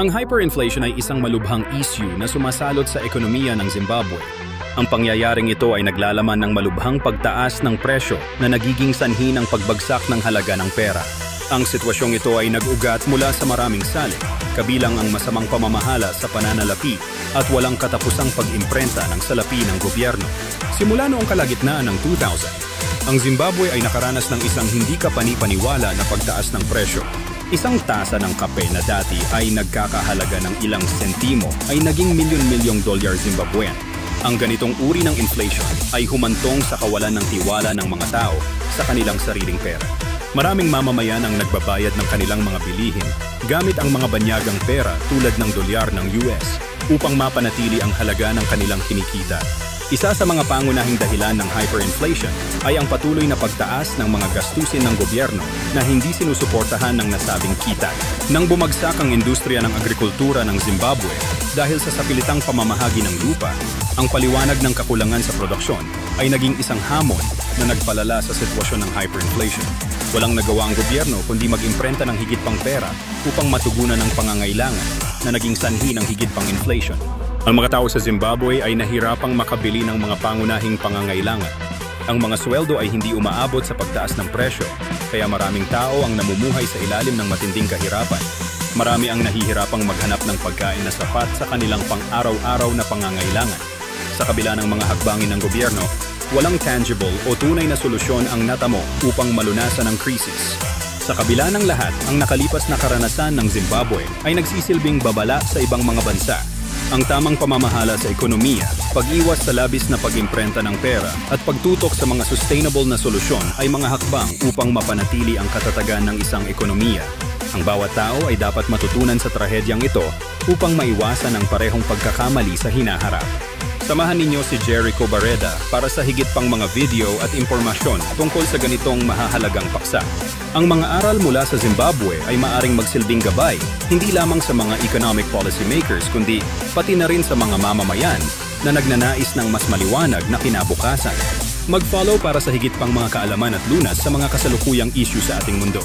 Ang hyperinflation ay isang malubhang issue na sumasalot sa ekonomiya ng Zimbabwe. Ang pangyayaring ito ay naglalaman ng malubhang pagtaas ng presyo na nagiging sanhi ng pagbagsak ng halaga ng pera. Ang sitwasyong ito ay nag-ugat mula sa maraming salik, kabilang ang masamang pamamahala sa pananalapi at walang katapusang pag-imprenta ng salapi ng gobyerno. Simula noong kalagitnaan ng 2000, ang Zimbabwe ay nakaranas ng isang hindi kapani-paniwala na pagtaas ng presyo. Isang tasa ng kape na dati ay nagkakahalaga ng ilang sentimo ay naging milyon-milyong dolyar Zimbabwean. Ang ganitong uri ng inflation ay humantong sa kawalan ng tiwala ng mga tao sa kanilang sariling pera. Maraming mamamayan ang nagbabayad ng kanilang mga bilihin gamit ang mga banyagang pera tulad ng dolyar ng US upang mapanatili ang halaga ng kanilang kinikita. Isa sa mga pangunahing dahilan ng hyperinflation ay ang patuloy na pagtaas ng mga gastusin ng gobyerno na hindi sinusuportahan ng nasabing kita. Nang bumagsak ang industriya ng agrikultura ng Zimbabwe dahil sa sapilitang pamamahagi ng lupa, ang paliwanag ng kakulangan sa produksyon ay naging isang hamon na nagpalala sa sitwasyon ng hyperinflation. Walang nagawa ang gobyerno kundi mag-imprenta ng higit pang pera upang matugunan ang pangangailangan na naging sanhi ng higit pang inflation. Ang mga tao sa Zimbabwe ay nahirapang makabili ng mga pangunahing pangangailangan. Ang mga sweldo ay hindi umaabot sa pagtaas ng presyo, kaya maraming tao ang namumuhay sa ilalim ng matinding kahirapan. Marami ang nahihirapang maghanap ng pagkain na sapat sa kanilang pang-araw-araw na pangangailangan. Sa kabila ng mga hakbangin ng gobyerno, walang tangible o tunay na solusyon ang natamo upang malunasan ang krisis. Sa kabila ng lahat, ang nakalipas na karanasan ng Zimbabwe ay nagsisilbing babala sa ibang mga bansa. Ang tamang pamamahala sa ekonomiya, pag-iwas sa labis na pag-imprenta ng pera at pagtutok sa mga sustainable na solusyon ay mga hakbang upang mapanatili ang katatagan ng isang ekonomiya. Ang bawat tao ay dapat matutunan sa trahedyang ito upang maiwasan ang parehong pagkakamali sa hinaharap. Samahan ninyo si Jericho Barreda para sa higit pang mga video at impormasyon tungkol sa ganitong mahahalagang paksa. Ang mga aral mula sa Zimbabwe ay maaring magsilbing gabay, hindi lamang sa mga economic policy makers kundi pati na rin sa mga mamamayan na nagnanais ng mas maliwanag na kinabukasan. Mag-follow para sa higit pang mga kaalaman at lunas sa mga kasalukuyang issue sa ating mundo.